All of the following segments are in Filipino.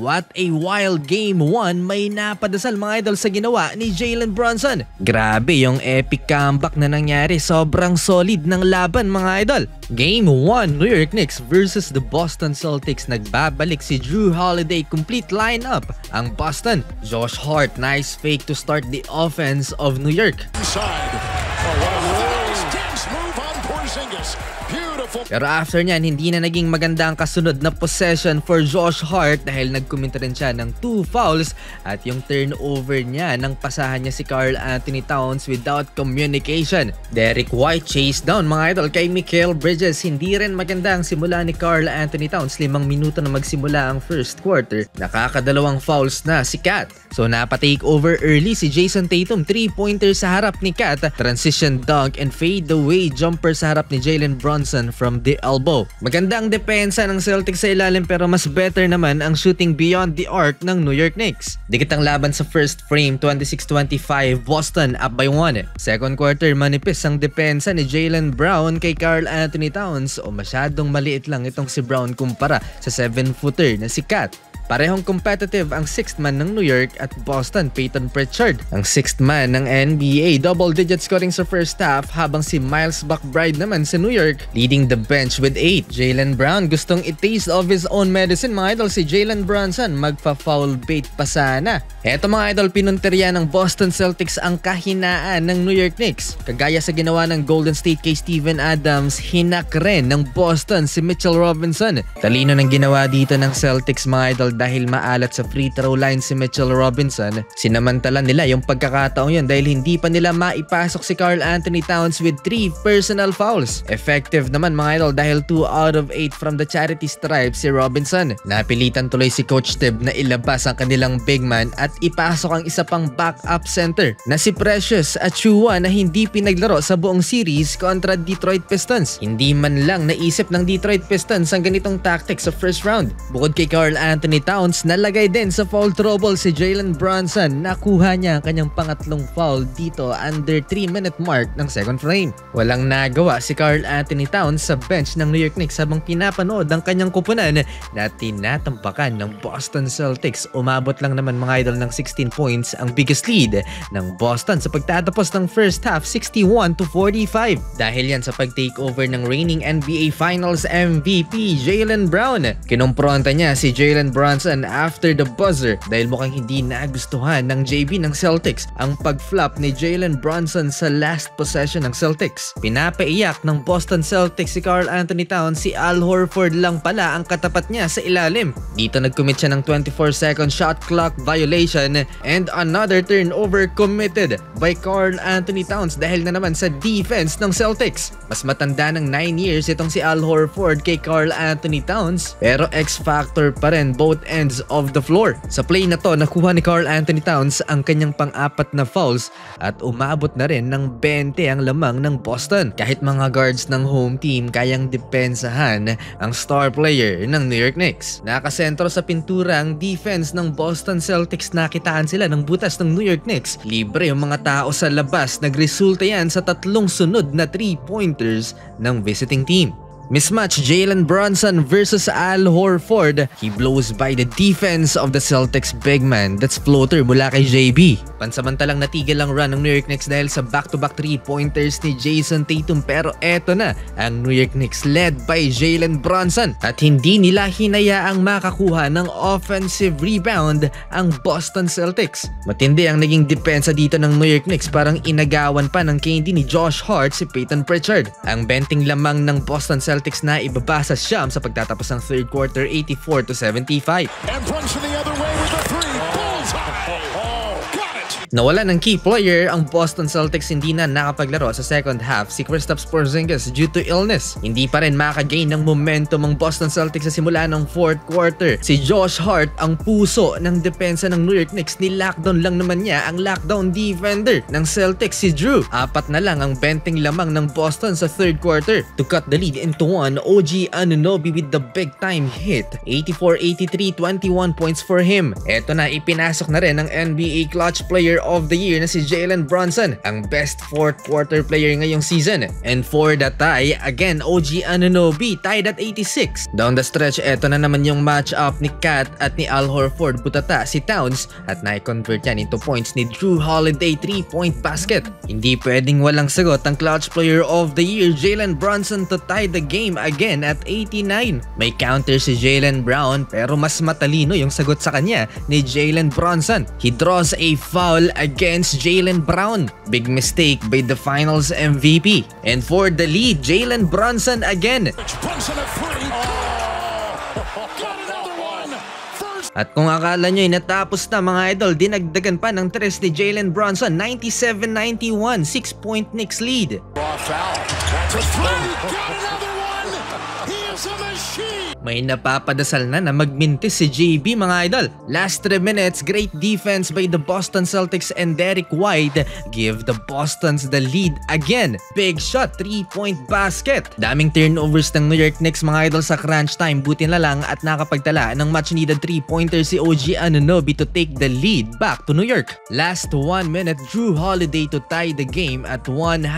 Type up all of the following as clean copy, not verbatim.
What a wild game 1 may napadasal mga idol sa ginawa ni Jalen Brunson. Grabe yung epic comeback na nangyari, sobrang solid ng laban mga idol. Game 1, New York Knicks versus the Boston Celtics. Nagbabalik si Jrue Holiday, complete lineup ang Boston. Josh Hart, nice fake to start the offense of New York. Pero after nyan, hindi na naging maganda ang kasunod na possession for Josh Hart dahil nagkumita rin siya ng 2 fouls at yung turnover niya nang pasahan niya si Karl Anthony Towns without communication. Derek White chased down mga idol kay Mikal Bridges. Hindi rin maganda ang simula ni Karl Anthony Towns. 5 minuto na magsimula ang first quarter. Nakakadalawang fouls na si Cat. So napatake over early si Jason Tatum. 3-pointer sa harap ni Cat. Transition dunk and fade away jumper sa harap ni Jalen Brunson from the elbow. Maganda ang depensa ng Celtics sa ilalim pero mas better naman ang shooting beyond the arc ng New York Knicks. Dikit ang laban sa first frame, 26-25, Boston up by 1. Second quarter, manipis ang depensa ni Jaylen Brown kay Karl Anthony Towns o masyadong maliit lang itong si Brown kumpara sa 7-footer na si Cat. Parehong competitive ang 6th man ng New York at Boston, Peyton Pritchard. Ang 6th man ng NBA, double-digit scoring sa first half habang si Miles McBride naman sa New York leading the bench with 8. Jaylen Brown gustong i-taste of his own medicine mga idol. Si Jalen Brunson magpa-foul bait pa sana. Eto mga idol, pinunteriya ng Boston Celtics ang kahinaan ng New York Knicks. Kagaya sa ginawa ng Golden State kay Steven Adams, hinak rin ng Boston si Mitchell Robinson. Talino ng ginawa dito ng Celtics mga idol dahil maalat sa free throw line si Mitchell Robinson. Sinamantala nila yung pagkakataong yun dahil hindi pa nila maipasok si Karl Anthony Towns with 3 personal fouls. Effective naman mga idol dahil 2 out of 8 from the charity stripe si Robinson. Napilitan tuloy si Coach Tibb na ilabas ang kanilang big man at ipasok ang isa pang backup center na si Precious Achiuwa na hindi pinaglaro sa buong series kontra Detroit Pistons. Hindi man lang naisip ng Detroit Pistons ang ganitong tactics sa first round. Bukod kay Karl Anthony Towns, nalagay din sa foul trouble si Jalen Brunson. Nakuha niya ang kanyang pangatlong foul dito under 3-minute mark ng second frame. Walang nagawa si Karl Anthony Towns sa bench ng New York Knicks habang pinapanood ang kanyang kupunan na tinatampakan ng Boston Celtics. Umabot lang naman mga idol ng 16 points ang biggest lead ng Boston sa pagtatapos ng first half, 61-45. Dahil yan sa pag-takeover ng reigning NBA Finals MVP Jaylen Brown. Kinumpronta niya si Jalen Brunson after the buzzer dahil mukhang hindi nagustuhan ng JB ng Celtics ang pag-flop ni Jalen Brunson sa last possession ng Celtics. Pinapaiyak ng Boston Celtics si Karl Anthony Towns, si Al Horford lang pala ang katapat niya sa ilalim. Dito nag-commit siya ng 24-second shot clock violation and another turnover committed by Karl Anthony Towns dahil na naman sa defense ng Celtics. Mas matanda ng 9 years itong si Al Horford kay Karl Anthony Towns pero X-factor pa rin both ends of the floor. Sa play na to, nakuha ni Karl Anthony Towns ang kanyang pang-apat na fouls at umabot na rin ng 20 ang lamang ng Boston. Kahit mga guards ng home team kayang depensahan ang star player ng New York Knicks. Nakasentro sa pintura ang defense ng Boston Celtics. Nakitaan sila ng butas ng New York Knicks. Libre yung mga tao sa labas. Nagresulta yan sa 3 sunod na 3-pointers ng visiting team. Mismatch Jalen Brunson versus Al Horford. He blows by the defense of the Celtics big man. That's floater mula kay JB. Pansamantalang natigil ang run ng New York Knicks dahil sa back-to-back 3-pointers ni Jason Tatum. Pero eto na ang New York Knicks led by Jalen Brunson. At hindi nila hinayaang makakuha ng offensive rebound ang Boston Celtics. Matindi ang naging depensa dito ng New York Knicks. Parang inagawan pa ng KD ni Josh Hart si Peyton Pritchard. Ang benting lamang ng Boston Celtics na ibaba sa siyam sa pagtatapos ng third quarter, 84-75. And Brunson the other way with the 3. Bullseye! Got it! Nawala ng key player ang Boston Celtics, hindi na nakapaglaro sa second half si Kristaps Porzingis due to illness. Hindi pa rin makagain ng momentum ang Boston Celtics sa simula ng fourth quarter. Si Josh Hart ang puso ng depensa ng New York Knicks. Ni-lockdown lang naman niya ang lockdown defender ng Celtics, si Jrue. 4 na lang ang benting lamang ng Boston sa third quarter. To cut the lead into 1, OG Anunoby with the big time hit. 84-83, 21 points for him. Eto na, ipinasok na rin ng NBA clutch player Player of the Year na si Jalen Brunson, ang best fourth quarter player ngayong season. And for the tie, again, OG Anunoby tied at 86. Down the stretch, eto na naman yung matchup ni Cat at ni Al Horford. Butata si Towns at na-convert yan into points ni Drew Holiday 3-point basket. Hindi pwedeng walang sagot ang Clutch Player of the Year Jalen Brunson to tie the game again at 89. May counter si Jaylen Brown pero mas matalino yung sagot sa kanya ni Jalen Brunson. He draws a foul against Jaylen Brown. Big mistake by the finals MVP. And for the lead, Jalen Brunson again. Brunson at three. Got another one. First. At kung akala nyo ay natapos na mga idol, dinagdagan pa ng tres ni Jalen Brunson. 97-91, 6-point Knicks lead. Foul. That's a three. Got another one. He is a machine. May napapadasal na magmintis si JB mga idol. Last 3 minutes, great defense by the Boston Celtics and Derrick White give the Bostons the lead again. Big shot, 3-point basket. Daming turnovers ng New York Knicks mga idol sa crunch time. Buti na lang at nakapagtala ng much needed 3-pointer si OG Anunoby to take the lead back to New York. Last 1 minute, Drew Holiday to tie the game at 100.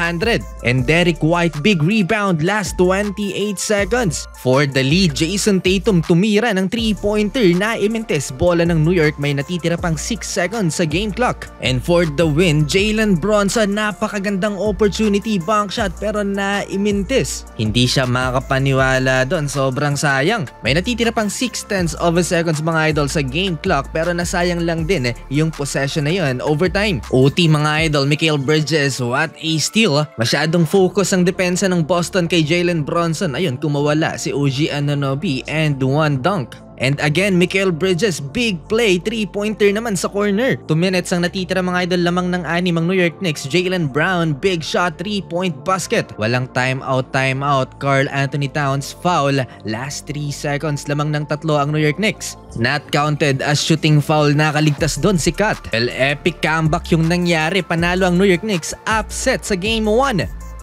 And Derrick White, big rebound last 28 seconds. For the lead, Jason Tatum tumira ng 3-pointer na imintes bola ng New York. May natitira pang 6 seconds sa game clock. And for the win, Jalen Brunson, napakagandang opportunity bank shot pero na-imintes. Hindi siya makapaniwala doon, sobrang sayang. May natitira pang 0.6 seconds mga idol sa game clock pero nasayang lang din yung possession na yun. Overtime. OT mga idol, Mikal Bridges, what a steal. Masyadong focus ang depensa ng Boston kay Jalen Brunson. Ayun, kumawala si OG Anunoby and 1 dunk. And again, Mikal Bridges, big play, 3-pointer naman sa corner. 2 minutes ang natitira mga idol, lamang ng 6 ang New York Knicks. Jaylen Brown, big shot, 3-point basket. Walang timeout. Karl Anthony Towns, foul. Last 3 seconds lamang ng 3 ang New York Knicks. Not counted as shooting foul, nakaligtas doon si Cat. Well, epic comeback yung nangyari. Panalo ang New York Knicks, upset sa game 1.